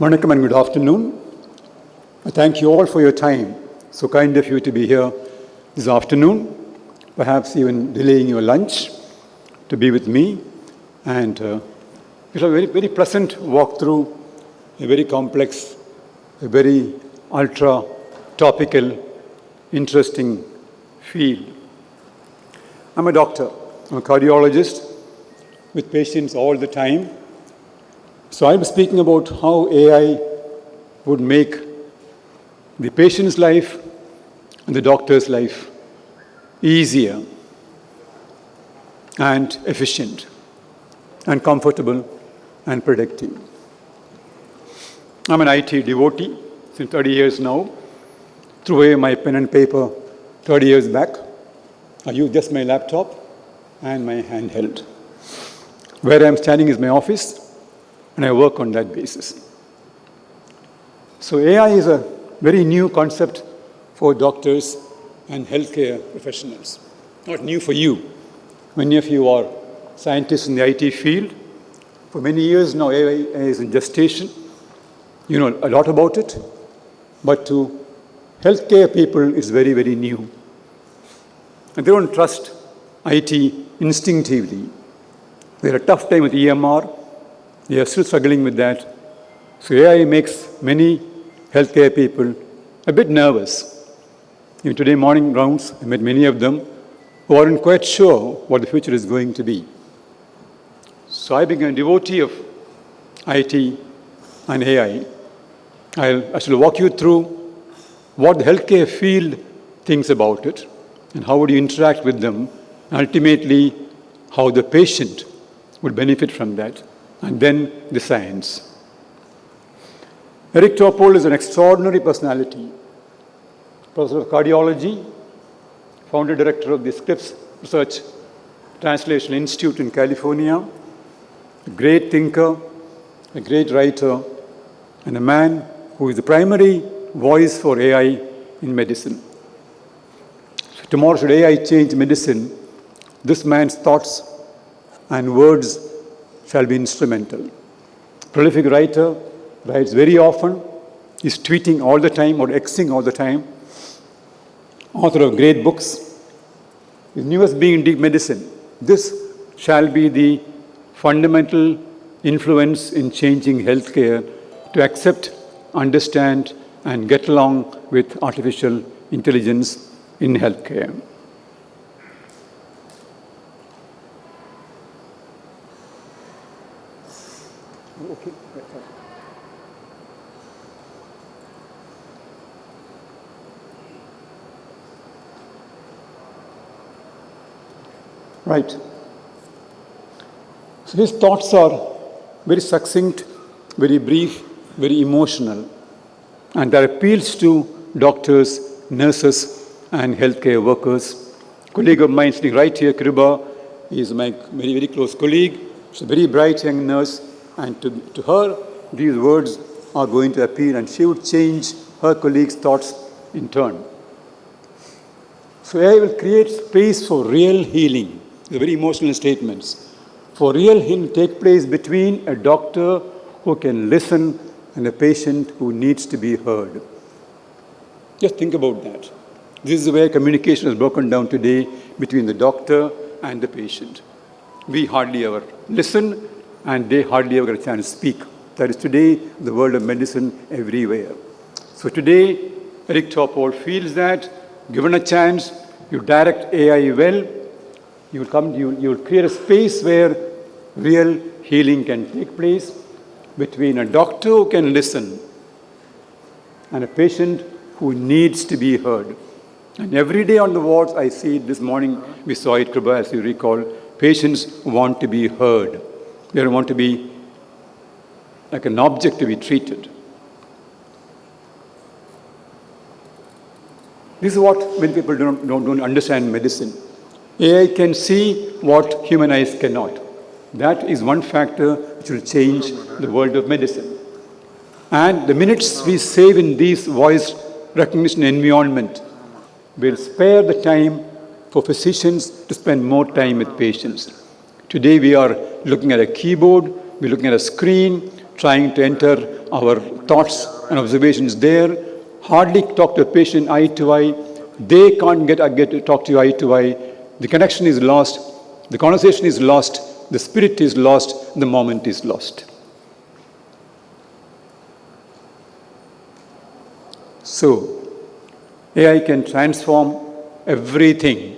Vanakkam and good afternoon. I thank you all for your time. So kind of you to be here this afternoon, perhaps even delaying your lunch to be with me. And we'll have a very, very pleasant walk through a very complex, a very ultra topical, interesting field. I'm a doctor. I'm a cardiologist with patients all the time. So I'll be speaking about how AI would make the patient's life and the doctor's life easier and efficient and comfortable and predictive. I'm an IT devotee since 30 years now. Threw away my pen and paper 30 years back. I use just my laptop and my handheld. Where I'm standing is my office, and I work on that basis. So AI is a very new concept for doctors and healthcare professionals. Not new for you. Many of you are scientists in the IT field. For many years now, AI is in gestation. You know a lot about it. But to healthcare people, it's very, very new. And they don't trust IT instinctively. They had a tough time with EMR. They are still struggling with that. So AI makes many healthcare people a bit nervous. In today morning rounds, I met many of them who aren't quite sure what the future is going to be. So I became a devotee of IT and AI. I shall walk you through what the healthcare field thinks about it and how would you interact with them, and ultimately how the patient would benefit from that, and then the science. Eric Topol is an extraordinary personality. Professor of cardiology, founder director of the Scripps Research Translational Institute in California, a great thinker, a great writer, and a man who is the primary voice for AI in medicine. So tomorrow, should AI change medicine, this man's thoughts and words shall be instrumental. Prolific writer, writes very often, is tweeting all the time or Xing all the time. Author of great books. His newest being Deep Medicine. This shall be the fundamental influence in changing healthcare to accept, understand, and get along with artificial intelligence in healthcare. Okay. Right. So his thoughts are very succinct, very brief, very emotional, and that appeals to doctors, nurses, and healthcare workers. A colleague of mine sitting right here, Kriba, is my very, very close colleague. She's a very bright young nurse, and to her, these words are going to appeal, and she would change her colleagues' thoughts in turn. So AI will create space for real healing. These are very emotional statements. For real healing to take place between a doctor who can listen and a patient who needs to be heard. Just think about that. This is where communication is broken down today between the doctor and the patient. We hardly ever listen, and they hardly ever get a chance to speak. That is today the world of medicine everywhere. So today, Eric Topol feels that, given a chance, you direct AI well, you will create a space where real healing can take place between a doctor who can listen and a patient who needs to be heard. And every day on the wards, I see it. This morning, we saw it, Kriba, as you recall, patients want to be heard. They don't want to be like an object to be treated. This is what many people don't understand medicine. AI can see what human eyes cannot. That is one factor which will change the world of medicine. And the minutes we save in this voice recognition environment will spare the time for physicians to spend more time with patients. Today we are looking at a keyboard, we're looking at a screen, trying to enter our thoughts and observations there. Hardly talk to a patient eye to eye. They can't get to talk to you eye to eye. The connection is lost. The conversation is lost. The spirit is lost. The moment is lost. So, AI can transform everything.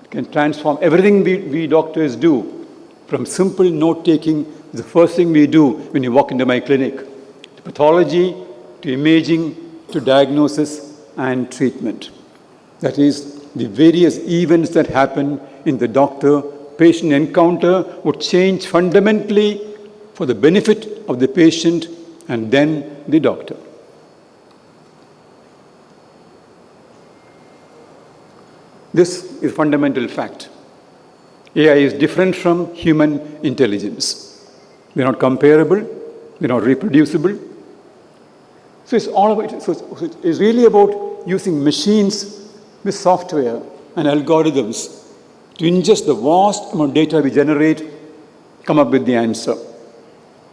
It can transform everything we doctors do. From simple note-taking, the first thing we do when you walk into my clinic, to pathology, to imaging, to diagnosis and treatment. That is, the various events that happen in the doctor-patient encounter would change fundamentally for the benefit of the patient and then the doctor. This is a fundamental fact. AI is different from human intelligence. They're not comparable, they're not reproducible. So it's all about, it's really about using machines with software and algorithms to ingest the vast amount of data we generate, come up with the answer.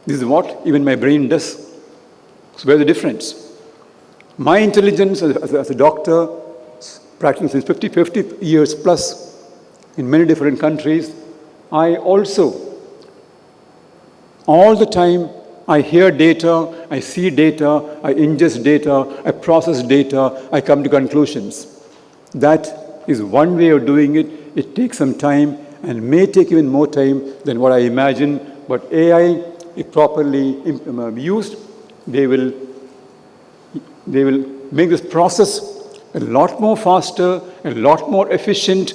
This is what even my brain does. So where's the difference? My intelligence as a doctor, practicing since 50 years plus in many different countries, I also, all the time, I hear data, I see data, I ingest data, I process data, I come to conclusions. That is one way of doing it. It takes some time and may take even more time than what I imagine. But AI, if properly used, they will make this process a lot more faster, a lot more efficient,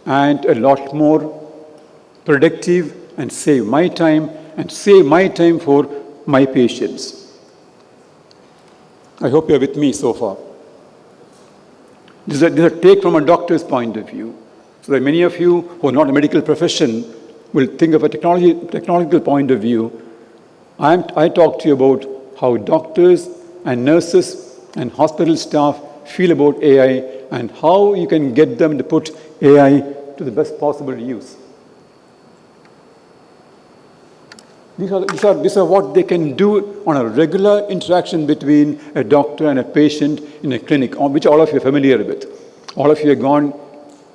and a lot more productive, and save my time for my patients. I hope you're with me so far. This is a take from a doctor's point of view. So that many of you who are not in the medical profession will think of a technological point of view. I talk to you about how doctors and nurses and hospital staff feel about AI and how you can get them to put AI to the best possible use. These are what they can do on a regular interaction between a doctor and a patient in a clinic, which all of you are familiar with. All of you have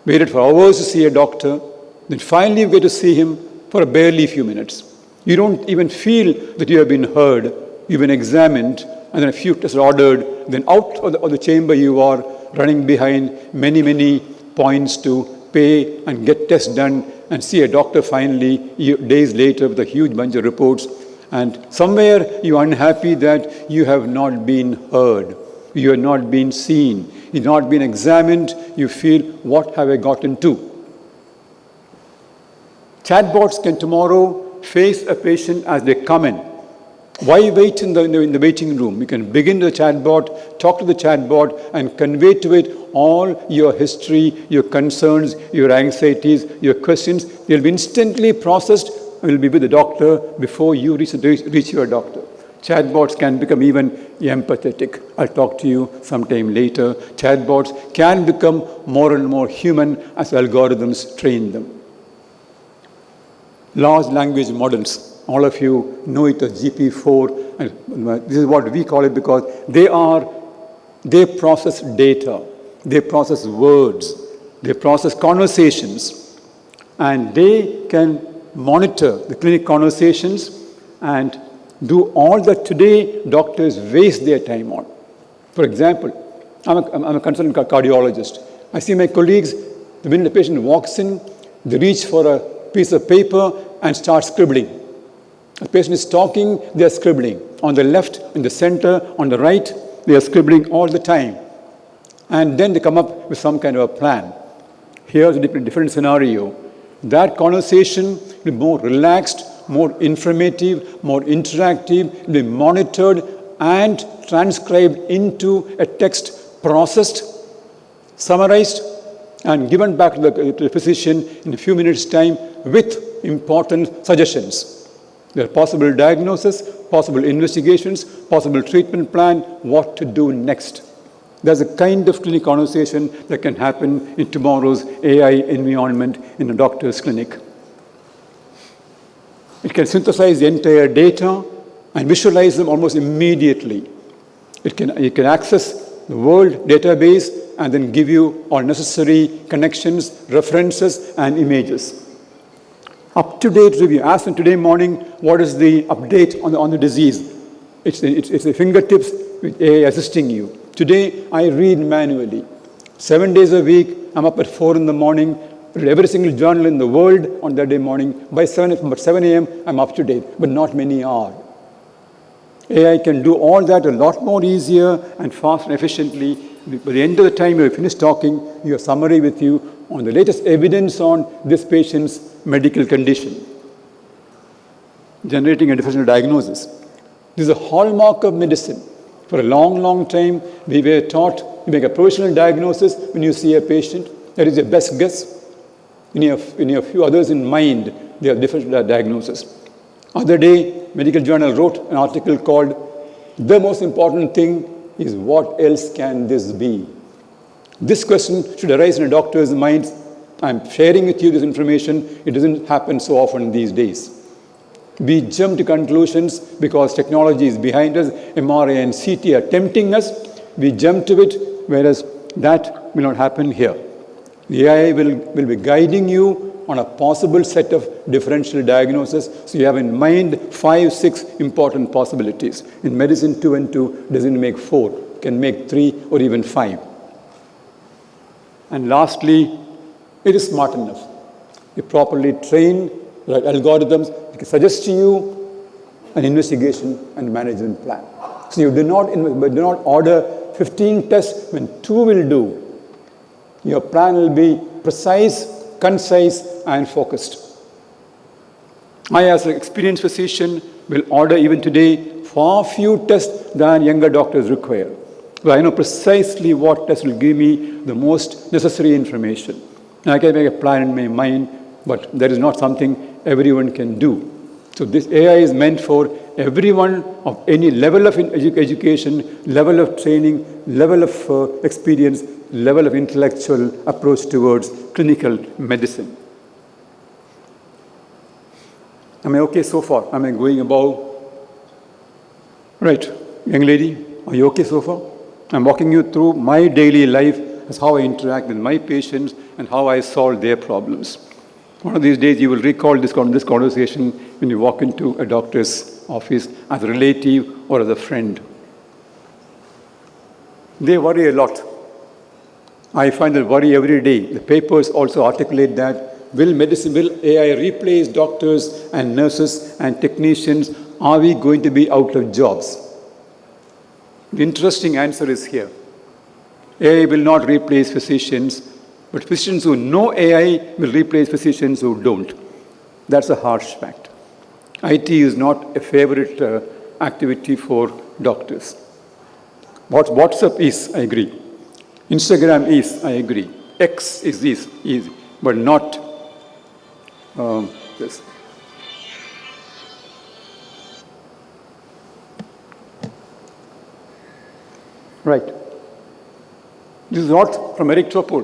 waited for hours to see a doctor, then finally you get to see him for barely a few minutes. You don't even feel that you have been heard, you've been examined, and then a few tests are ordered, then out of the chamber you are, running behind many points to pay and get tests done and see a doctor finally days later with a huge bunch of reports. And somewhere you are unhappy that you have not been heard, you have not been seen, you've not been examined, you feel, what have I gotten to? Chatbots can tomorrow face a patient as they come in. Why wait in the waiting room? You can begin the chatbot, talk to the chatbot, and convey to it all your history, your concerns, your anxieties, your questions. They'll be instantly processed and will be with the doctor before you reach your doctor. Chatbots can become even empathetic. I'll talk to you sometime later. Chatbots can become more and more human as algorithms train them. Large language models. All of you know it as GP4, and this is what we call it because they process data, they process words, they process conversations, and they can monitor the clinic conversations and do all that today doctors waste their time on. For example, I'm a consultant cardiologist. I see my colleagues, the minute the patient walks in, they reach for a piece of paper and start scribbling. The patient is talking, they are scribbling. On the left, in the center, on the right, they are scribbling all the time. And then they come up with some kind of a plan. Here's a different scenario. That conversation will be more relaxed, more informative, more interactive, will be monitored and transcribed into a text, processed, summarized, and given back to the physician in a few minutes' time with important suggestions. There are possible diagnoses, possible investigations, possible treatment plan, what to do next. There's a kind of clinic conversation that can happen in tomorrow's AI environment in a doctor's clinic. It can synthesize the entire data, and visualize them almost immediately. It can access the world database and then give you all necessary connections, references, and images. Up-to-date review. Ask them today morning, what is the update on the disease? It's the fingertips with AI assisting you. Today, I read manually. 7 days a week, I'm up at 4 in the morning, read every single journal in the world on that day morning. By 7 a.m., I'm up to date, but not many are. AI can do all that a lot more easier and fast and efficiently. By the end of the time you finish talking, you have a summary with you on the latest evidence on this patient's medical condition. Generating a differential diagnosis. This is a hallmark of medicine. For a long, long time, we were taught you make a provisional diagnosis when you see a patient. That is your best guess. You have a few others in mind, they have differential diagnosis. Other day, Medical Journal wrote an article called, "The most important thing is what else can this be?" This question should arise in a doctor's mind. I'm sharing with you this information. It doesn't happen so often these days. We jump to conclusions because technology is behind us. MRI and CT are tempting us. We jump to it, whereas that will not happen here. The AI will be guiding you on a possible set of differential diagnoses. So you have in mind 5, 6 important possibilities. In medicine, 2 and 2 doesn't make 4, can make 3 or even 5. And lastly, it is smart enough. You properly train the right algorithms. It can suggest to you an investigation and management plan. So you do not order 15 tests when 2 will do. Your plan will be precise, concise, and focused. I, as an experienced physician, will order even today far few tests than younger doctors require. But I know precisely what test will give me the most necessary information. And I can make a plan in my mind, but that is not something everyone can do. So this AI is meant for everyone of any level of education, level of training, level of experience, level of intellectual approach towards clinical medicine. Am I okay so far? Am I going above? Right, young lady, are you okay so far? I'm walking you through my daily life as how I interact with my patients and how I solve their problems. One of these days you will recall this conversation when you walk into a doctor's office as a relative or as a friend. They worry a lot. I find that worry every day. The papers also articulate that. Will AI replace doctors and nurses and technicians? Are we going to be out of jobs? The interesting answer is here. AI will not replace physicians, but physicians who know AI will replace physicians who don't. That's a harsh fact. IT is not a favorite activity for doctors. What WhatsApp is, I agree. Instagram is, I agree. X is easy, but not this. Right. This is not from Eric Topol.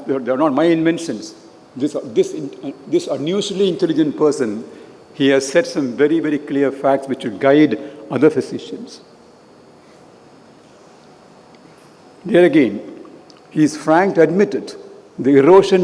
They are not my inventions. This unusually intelligent person, he has set some very, very clear facts which will guide other physicians. There again, he is frank to admit it. The erosion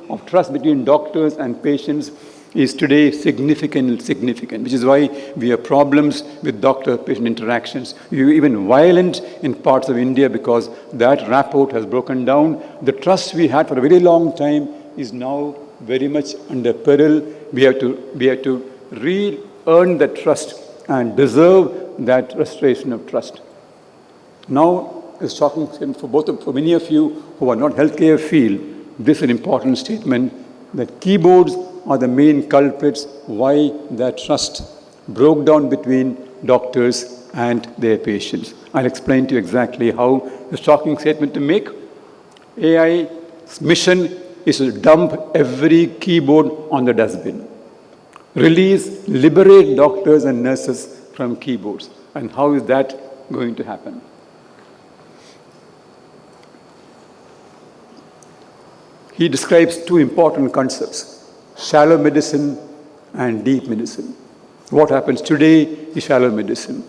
of trust between doctors and patients is today significant, which is why we have problems with doctor-patient interactions. Even violent in parts of India because that rapport has broken down. The trust we had for a very long time is now very much under peril. We have to re-earn that trust and deserve that restoration of trust. Now, is talking for many of you who are not healthcare field, this is an important statement that keyboards are the main culprits why that trust broke down between doctors and their patients. I'll explain to you exactly how the shocking statement to make. AI's mission is to dump every keyboard on the dustbin. Liberate doctors and nurses from keyboards. And how is that going to happen? He describes two important concepts, shallow medicine and deep medicine. What happens today is shallow medicine.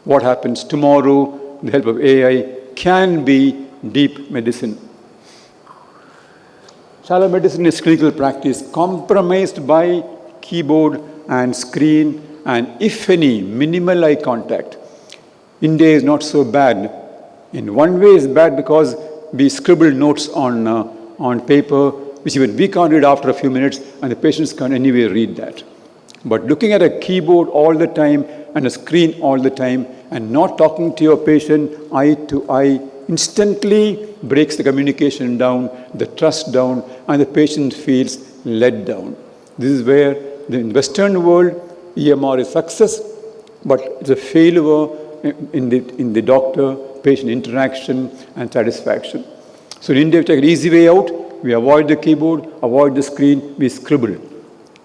What happens tomorrow, with the help of AI, can be deep medicine. Shallow medicine is clinical practice compromised by keyboard and screen and, if any, minimal eye contact. India is not so bad. In one way, it's bad because we scribble notes on paper, which even we can't read after a few minutes, and the patients can't anyway read that. But looking at a keyboard all the time and a screen all the time and not talking to your patient eye to eye instantly breaks the communication down, the trust down, and the patient feels let down. This is where in the Western world, EMR is success, but it's a failure in the doctor-patient interaction and satisfaction. So in India, we take an easy way out. We avoid the keyboard, avoid the screen, we scribble.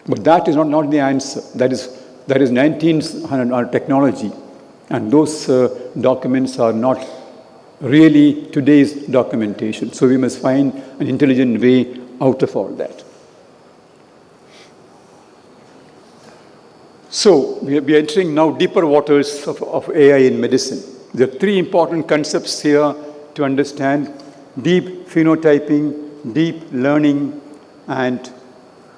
But that is not the answer. That is 1900 technology. And those documents are not really today's documentation. So we must find an intelligent way out of all that. So we are entering now deeper waters of AI in medicine. There are three important concepts here to understand: deep phenotyping, deep learning, and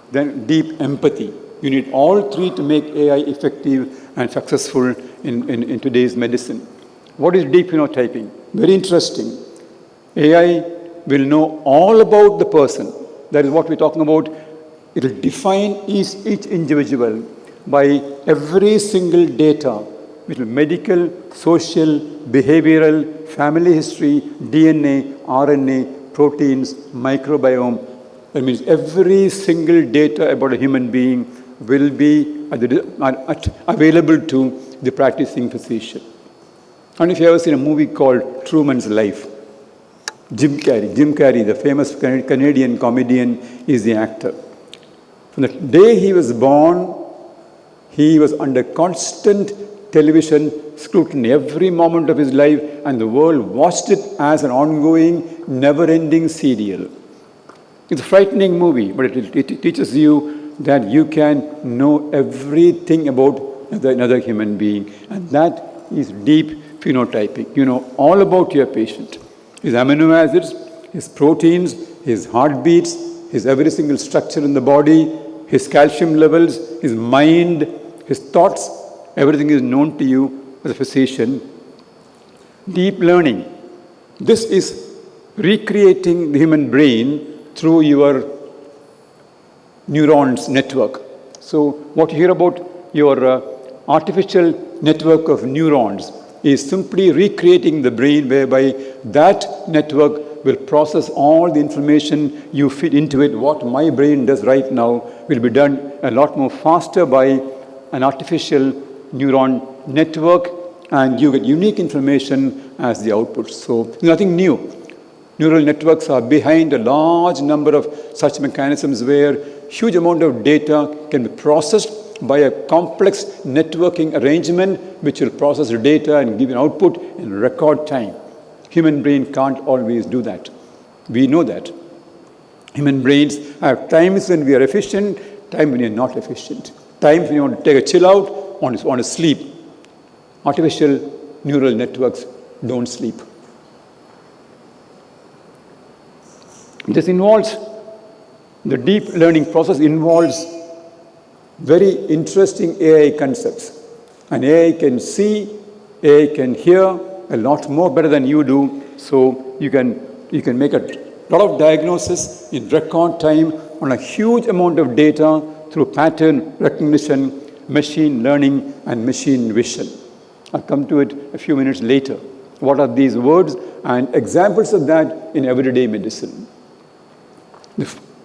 then deep empathy. You need all three to make AI effective and successful in today's medicine. What is deep phenotyping? Very interesting. AI will know all about the person. That is what we're talking about. It will define each individual by every single data, which is medical, social, behavioral, family history, DNA, RNA, proteins, microbiome. That means every single data about a human being will be available to the practicing physician. And if you ever seen a movie called Truman's Life, Jim Carrey, the famous Canadian comedian, is the actor. From the day he was born, he was under constant television scrutiny every moment of his life, and the world watched it as an ongoing, never-ending serial. It's a frightening movie, but it teaches you that you can know everything about another human being, and that is deep phenotyping. You know all about your patient, his amino acids, his proteins, his heartbeats, his every single structure in the body, his calcium levels, his mind, his thoughts. Everything is known to you as a physician. Deep learning. This is recreating the human brain through your neurons network. So what you hear about your artificial network of neurons is simply recreating the brain, whereby that network will process all the information you feed into it. What my brain does right now will be done a lot more faster by an artificial neuron network, and you get unique information as the output. So nothing new. Neural networks are behind a large number of such mechanisms where huge amount of data can be processed by a complex networking arrangement which will process the data and give an output in record time. Human brain can't always do that. We know that. Human brains have times when we are efficient, times when we are not efficient. Times when you want to take a chill out, want to sleep. Artificial neural networks don't sleep. This involves, the deep learning process involves very interesting AI concepts. And AI can see, AI can hear a lot more better than you do. So you can make a lot of diagnosis in record time on a huge amount of data through pattern recognition, machine learning, and machine vision. I'll come to it a few minutes later. What are these words and examples of that in everyday medicine?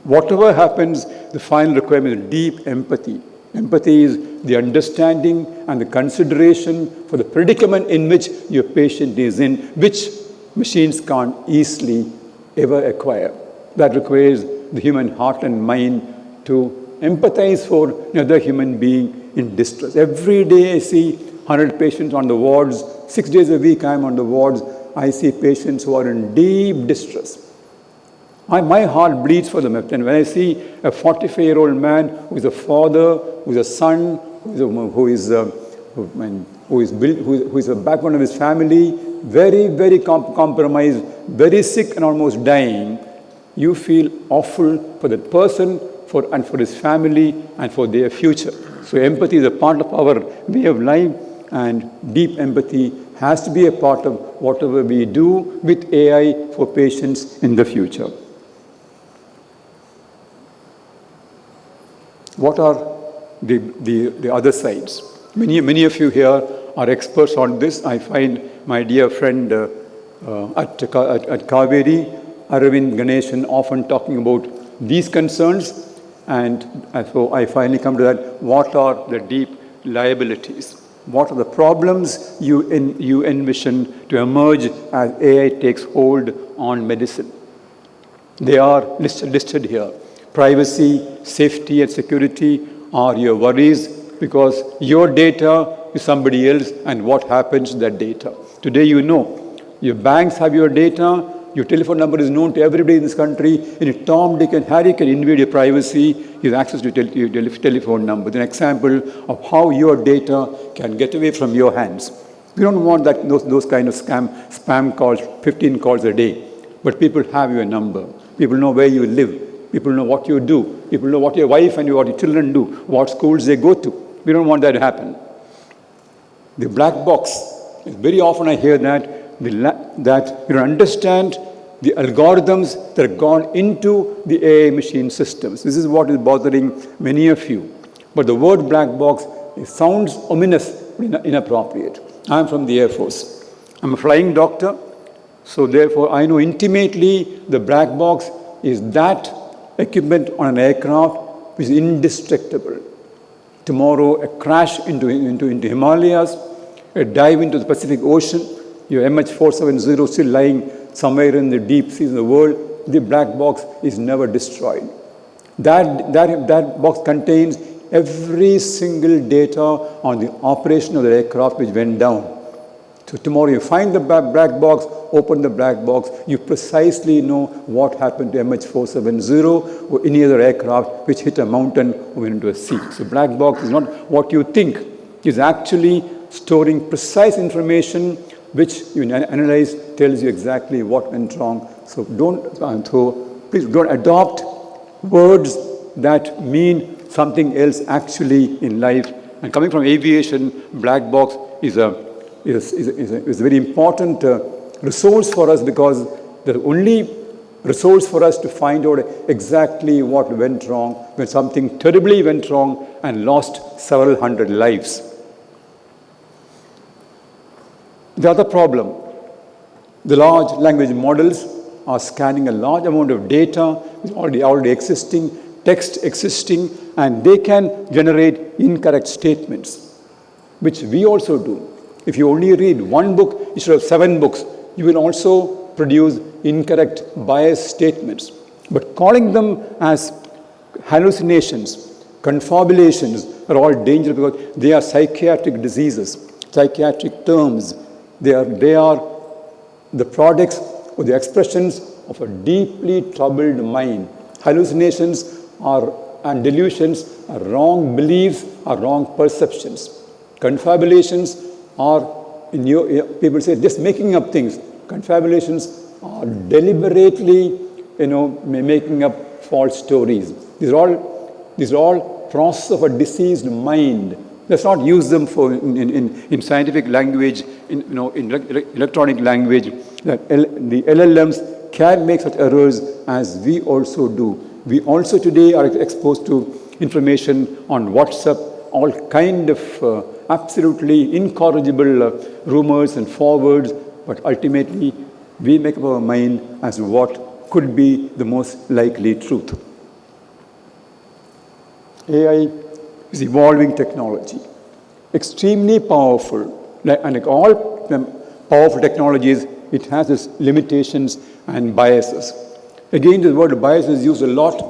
Whatever happens, the final requirement is deep empathy. Empathy is the understanding and the consideration for the predicament in which your patient is in, which machines can't easily ever acquire. That requires the human heart and mind to empathize for another human being in distress. Every day I see 100 patients on the wards. 6 days a week I'm on the wards. I see patients who are in deep distress. My heart bleeds for them. And when I see a 45-year-old man who is a father, who is a son, who is the backbone of his family, very, very compromised, very sick and almost dying, you feel awful for that person and for his family and for their future. So empathy is a part of our way of life, and deep empathy has to be a part of whatever we do with AI for patients in the future. What are the other sides? Many of you here are experts on this. I find my dear friend at Kauvery, Aravind Ganeshan, often talking about these concerns, and so I finally come to that. What are the deep liabilities? What are the problems you envision to emerge as AI takes hold on medicine? They are listed here. Privacy, safety, and security are your worries because your data is somebody else, and what happens to that data. Today, you know, your banks have your data, your telephone number is known to everybody in this country, and Tom, Dick, and Harry can invade your privacy, you have access to your telephone number. It's an example of how your data can get away from your hands. We don't want those kind of spam calls, 15 calls a day, but people have your number. People know where you live. People know what you do. People know what your wife and what your children do, what schools they go to. We don't want that to happen. The black box, very often I hear that you don't understand the algorithms that have gone into the AI machine systems. This is what is bothering many of you. But the word black box, it sounds ominous, inappropriate. I'm from the Air Force. I'm a flying doctor, so therefore I know intimately the black box is that equipment on an aircraft which is indestructible. Tomorrow, a crash into Himalayas, a dive into the Pacific Ocean, your MH470 still lying somewhere in the deep seas of the world, the black box is never destroyed. That box contains every single data on the operation of the aircraft which went down. So tomorrow you find the black box, open the black box, you precisely know what happened to MH470 or any other aircraft which hit a mountain or went into a sea. So black box is not what you think. It's actually storing precise information which you analyze, tells you exactly what went wrong. So please don't adopt words that mean something else actually in life. And coming from aviation, black box is a very important resource for us, because the only resource for us to find out exactly what went wrong when something terribly went wrong and lost several hundred lives. The other problem, the large language models are scanning a large amount of data, already existing, text existing, and they can generate incorrect statements, which we also do. If you only read one book instead of 7 books, you will also produce incorrect, biased statements. But calling them as hallucinations, confabulations are all dangerous because they are psychiatric diseases, psychiatric terms. They are the products or the expressions of a deeply troubled mind. Hallucinations and delusions are wrong beliefs, are wrong perceptions. Confabulations are, people say, just making up things. Confabulations are deliberately, making up false stories. These are all process of a diseased mind. Let's not use them in scientific language, in electronic language. That the LLMs can make such errors as we also do. We also today are exposed to information on WhatsApp, all kind of absolutely incorrigible rumors and forwards, but ultimately we make up our mind as to what could be the most likely truth. AI is evolving technology, extremely powerful, and like all powerful technologies, it has its limitations and biases. Again, the word bias is used a lot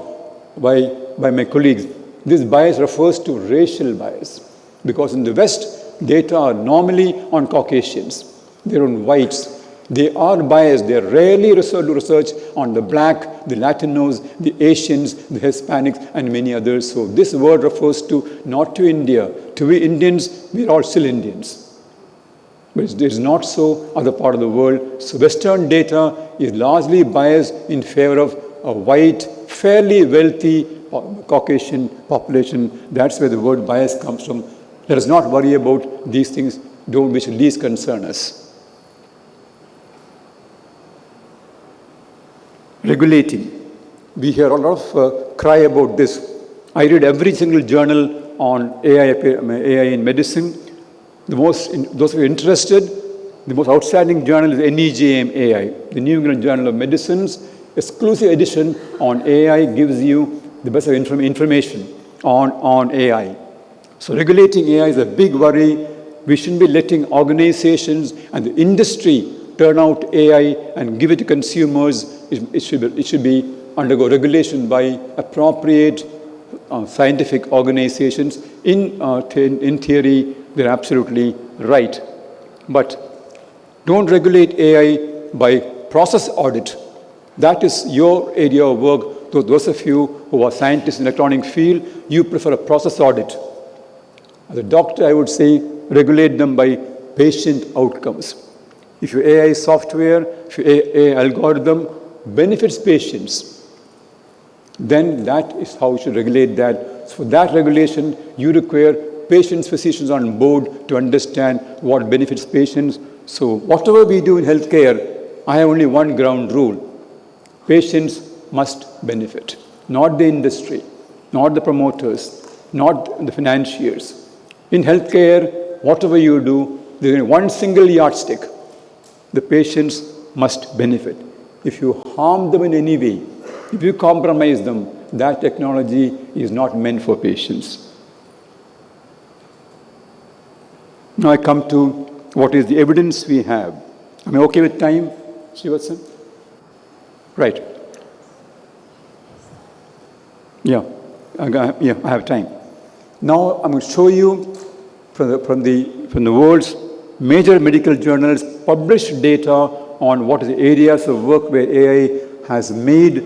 by my colleagues. This bias refers to racial bias, because in the West, data are normally on Caucasians, they're on whites. They are biased. They rarely do research on the black the Latinos, the Asians, the Hispanics, and many others. So this word refers to not to India. To we Indians, we are all still Indians. But it is not so other part of the world. So Western data is largely biased in favor of a white, fairly wealthy Caucasian population. That's where the word bias comes from. Let us not worry about these things which least concern us. Regulating. We hear a lot of cry about this. I read every single journal on AI in medicine. Those who are interested, the most outstanding journal is NEJM AI, the New England Journal of Medicine's exclusive edition on AI gives you the best of information on AI. So regulating AI is a big worry. We shouldn't be letting organizations and the industry turn out AI and give it to consumers. It should be undergo regulation by appropriate scientific organizations. In theory, they're absolutely right. But don't regulate AI by process audit. That is your area of work. Those of you who are scientists in the electronic field, you prefer a process audit. As a doctor, I would say regulate them by patient outcomes. If your AI software, if your AI algorithm benefits patients, then that is how you should regulate that. So for that regulation, you require patients, physicians on board to understand what benefits patients. So whatever we do in healthcare, I have only one ground rule. Patients must benefit, not the industry, not the promoters, not the financiers. In healthcare, whatever you do, there is one single yardstick. The patients must benefit. If you harm them in any way, if you compromise them, that technology is not meant for patients. Now I come to what is the evidence we have. Am I okay with time, Srivatsan? Right. Yeah, I have time. Now I'm going to show you from the world's major medical journals published data on what is the areas of work where AI has made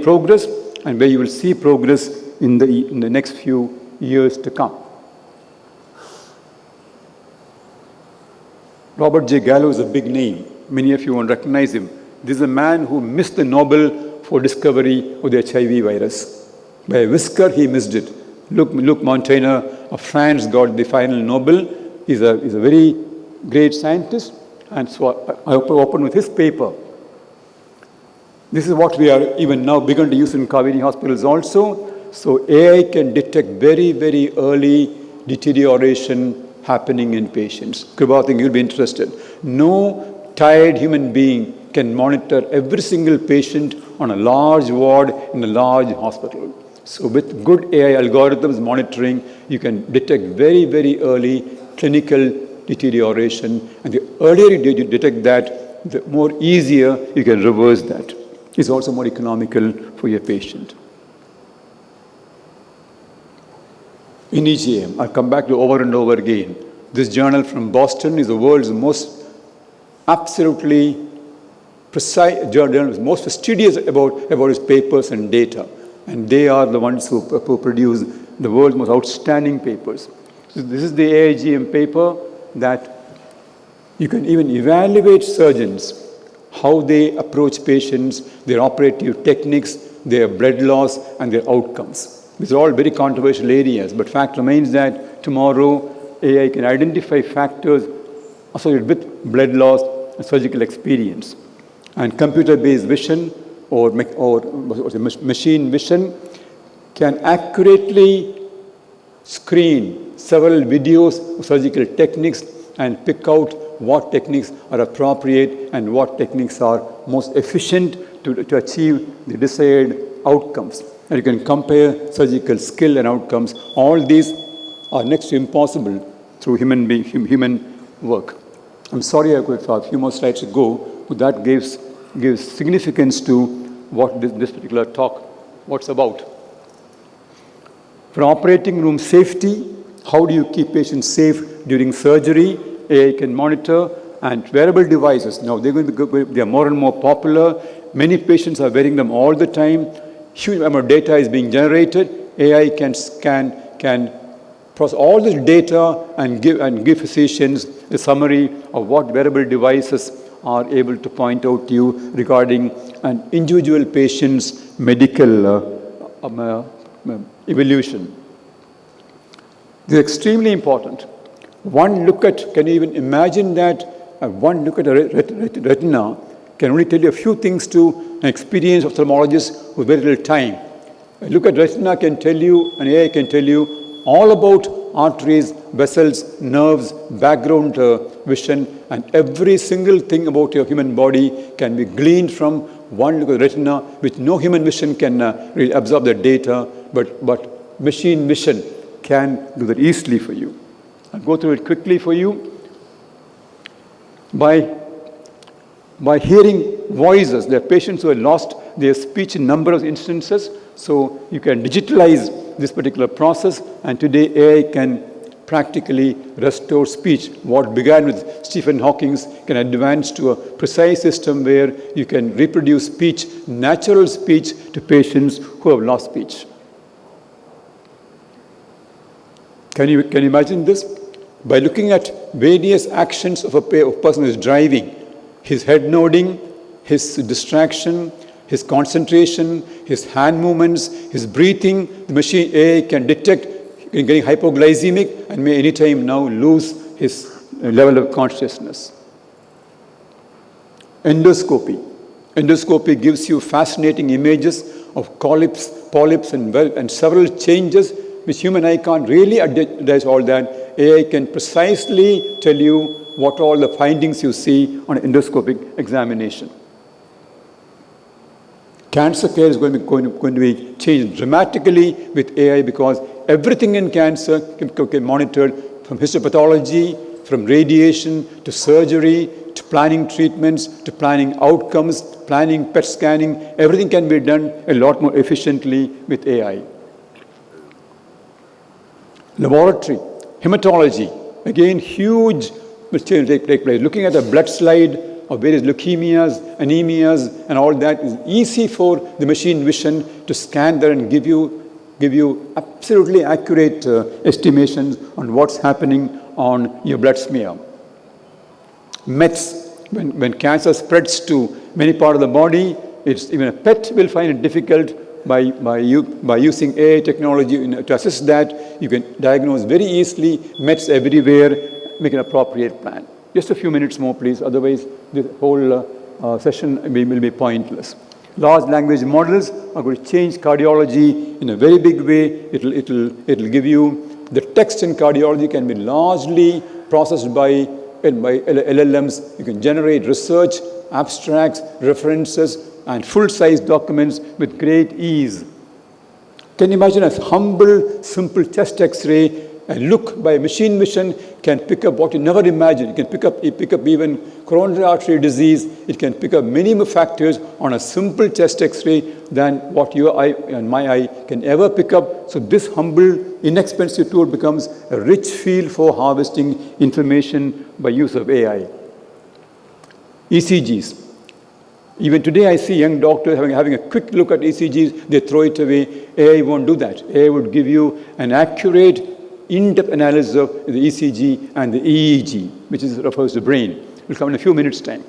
progress and where you will see progress in the next few years to come. Robert J. Gallo is a big name. Many of you won't recognize him. This is a man who missed the Nobel for discovery of the HIV virus. By a whisker, he missed it. Luc Montagnier of France got the final Nobel. He's a very great scientist. And so I open with his paper. This is what we are even now begun to use in Kauvery hospitals also. So AI can detect very, very early deterioration happening in patients. Kriba, I think you'll be interested. No tired human being can monitor every single patient on a large ward in a large hospital. So with good AI algorithms monitoring, you can detect very, very early clinical deterioration. And the earlier you detect that, the more easier you can reverse that. It's also more economical for your patient. In EGM, I'll come back to over and over again. This journal from Boston is the world's most absolutely precise journal, most fastidious about its papers and data. And they are the ones who produce the world's most outstanding papers. So this is the AIGM paper that you can even evaluate surgeons, how they approach patients, their operative techniques, their blood loss, and their outcomes. These are all very controversial areas, but fact remains that tomorrow AI can identify factors associated with blood loss and surgical experience. And computer-based vision or machine vision can accurately screen several videos of surgical techniques and pick out what techniques are appropriate and what techniques are most efficient to achieve the desired outcomes. And you can compare surgical skill and outcomes. All these are next to impossible through human work. I'm sorry I could have a few more slides to go, but that gives significance to what this particular talk, what's about. For operating room safety, how do you keep patients safe during surgery? AI can monitor, and wearable devices. Now, they are more and more popular, Many patients are wearing them all the time. Huge amount of data is being generated. AI can process all this data and give physicians a summary of what wearable devices are able to point out to you regarding an individual patient's medical evolution. This is extremely important. One look at, can you even imagine that one look at a retina can only tell you a few things to an experienced ophthalmologist with very little time. A look at retina can tell you, and AI can tell you all about arteries, vessels, nerves, background vision, and every single thing about your human body can be gleaned from one look at the retina, which no human vision can really absorb the data, but machine vision can do that easily for you. I'll go through it quickly for you. By hearing voices, there are patients who have lost their speech in number of instances, so you can digitalize this particular process, and today AI can practically restore speech. What began with Stephen Hawking can advance to a precise system where you can reproduce speech, natural speech, to patients who have lost speech. Can you imagine this? By looking at various actions of a person who is driving, his head nodding, his distraction, his concentration, his hand movements, his breathing, the machine AI can detect getting hypoglycemic and may anytime now lose his level of consciousness. Endoscopy. Endoscopy gives you fascinating images of polyps and several changes which human eye can't really identify all that. AI can precisely tell you what all the findings you see on an endoscopic examination. Cancer care is going to be changed dramatically with AI because everything in cancer can be monitored, from histopathology, from radiation to surgery, to planning treatments, to planning outcomes, planning PET scanning. Everything can be done a lot more efficiently with AI. Laboratory, hematology, again, huge will take place. Looking at the blood slide of various leukemias, anemias, and all that is easy for the machine vision to scan there and give you absolutely accurate estimations on what's happening on your blood smear. Mets, when cancer spreads to many parts of the body, even a pet will find it difficult. By using AI technology to assist that, you can diagnose very easily Mets everywhere, make an appropriate plan. Just a few minutes more, please. Otherwise, the whole session will be pointless. Large language models are going to change cardiology in a very big way. It'll give you the text in cardiology can be largely processed by LLMs. You can generate research, abstracts, references, and full-size documents with great ease. Can you imagine a humble, simple chest X-ray? A look by machine vision can pick up what you never imagined. It can pick up even coronary artery disease. It can pick up many more factors on a simple chest X-ray than what your eye and my eye can ever pick up. So this humble, inexpensive tool becomes a rich field for harvesting information by use of AI. ECGs. Even today, I see young doctors having a quick look at ECGs, they throw it away. AI won't do that. AI would give you an accurate, in-depth analysis of the ECG and the EEG, which refers to brain. We'll come in a few minutes' time.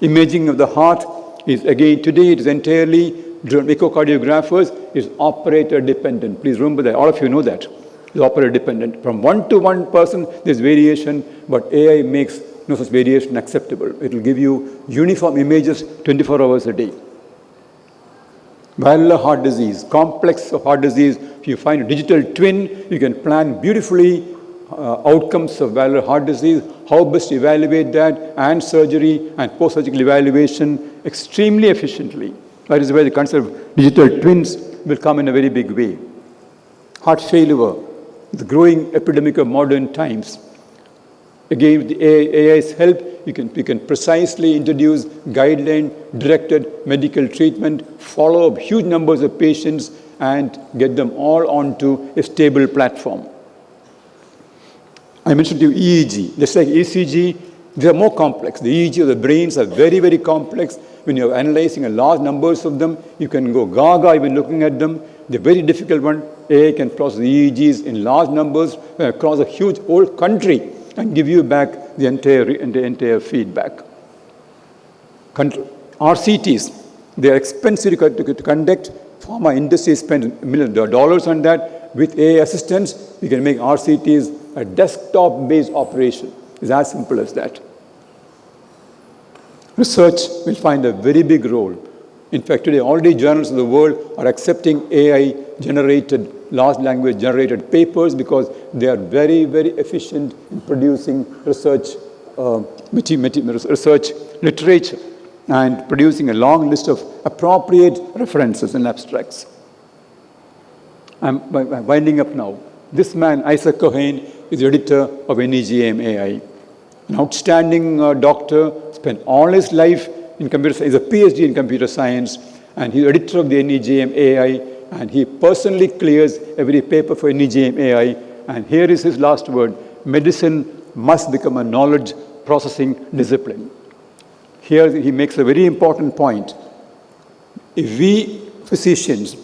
Imaging of the heart is, again, today it is entirely, echocardiographers is operator-dependent. Please remember that. All of you know that. It's operator-dependent. From one to one person, there's variation, but AI makes no such variation acceptable. It will give you uniform images 24 hours a day. Valvular heart disease, complex of heart disease. If you find a digital twin, you can plan beautifully outcomes of valvular heart disease, how best to evaluate that, and surgery and post-surgical evaluation extremely efficiently. That is where the concept of digital twins will come in a very big way. Heart failure, the growing epidemic of modern times. Again, with the AI's help, you can precisely introduce guideline-directed medical treatment, follow up huge numbers of patients, and get them all onto a stable platform. I mentioned to you EEG. Just like ECG, They are more complex. The EEG of the brains are very, very complex. When you're analyzing a large numbers of them, you can go gaga even looking at them. The very difficult one, AI can process the EEGs in large numbers across a huge whole country and give you back the entire feedback. RCTs, they are expensive to conduct. Pharma industry spends millions of dollars on that. With AI assistance, we can make RCTs a desktop-based operation. It's as simple as that. Research will find a very big role. In fact, today already journals of the world are accepting AI-generated, large language-generated papers because they are very, very efficient in producing research literature and producing a long list of appropriate references and abstracts. I'm winding up now. This man, Isaac Cohen, is the editor of NEGM AI. An outstanding doctor, spent all his life in computer science, he's a PhD in computer science, and he's editor of the NEGM AI, and he personally clears every paper for NEGM AI. And here is his last word: medicine must become a knowledge processing discipline. Here he makes a very important point. If we physicians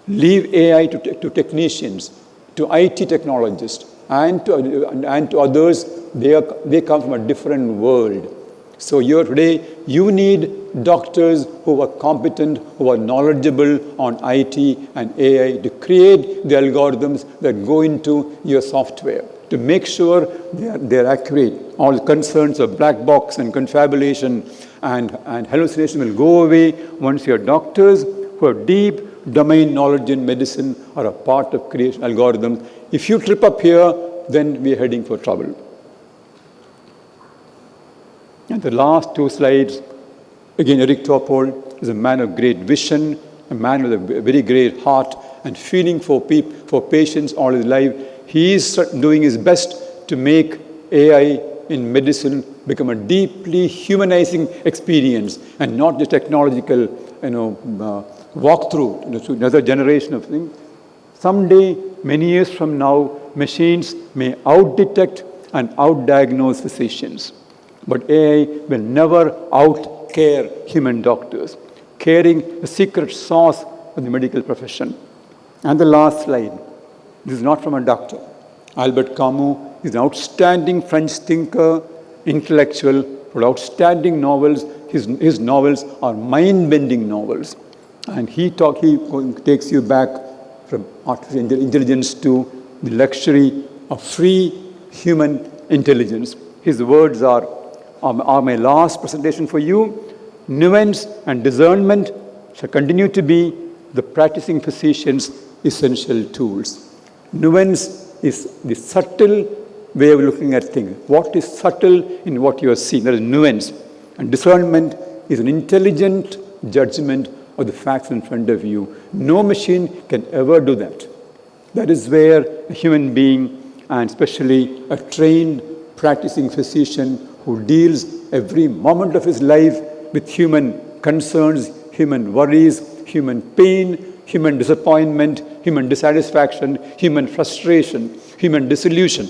leave AI to technicians, to IT technologists, and to others, they come from a different world. So today, you need doctors who are competent, who are knowledgeable on IT and AI to create the algorithms that go into your software, to make sure they're accurate. All concerns of black box and confabulation and hallucination will go away once your doctors who have deep domain knowledge in medicine are a part of creation algorithms. If you trip up here, then we're heading for trouble. And the last two slides, again, Eric Topol is a man of great vision, a man with a very great heart and feeling for patients all his life. He is doing his best to make AI in medicine become a deeply humanizing experience and not just technological, walkthrough to another generation of things. Someday, many years from now, machines may out-detect and out-diagnose physicians. But AI will never out-care human doctors, caring the secret sauce of the medical profession. And the last slide, this is not from a doctor. Albert Camus is an outstanding French thinker, intellectual, wrote outstanding novels. His novels are mind-bending novels. And he takes you back from artificial intelligence to the luxury of free human intelligence. His words are my last presentation for you. Nuance and discernment shall continue to be the practicing physician's essential tools. Nuance is the subtle way of looking at things. What is subtle in what you are seeing? That is nuance. And discernment is an intelligent judgment of the facts in front of you. No machine can ever do that. That is where a human being, and especially a trained practicing physician who deals every moment of his life with human concerns, human worries, human pain, human disappointment, human dissatisfaction, human frustration, human disillusion.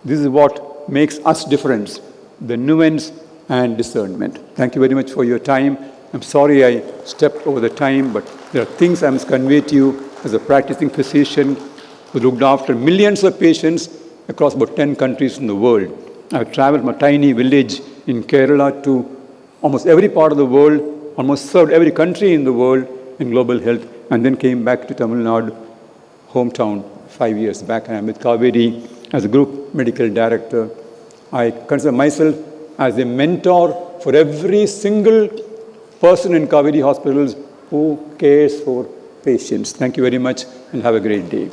This is what makes us different, the nuance and discernment. Thank you very much for your time. I'm sorry I stepped over the time, but there are things I must convey to you as a practicing physician who looked after millions of patients across about 10 countries in the world. I've traveled from a tiny village in Kerala to almost every part of the world, almost served every country in the world in global health, and then came back to Tamil Nadu, hometown, 5 years back. And I'm with Kauvery as a group medical director. I consider myself as a mentor for every single person in Kauvery hospitals who cares for patients. Thank you very much and have a great day.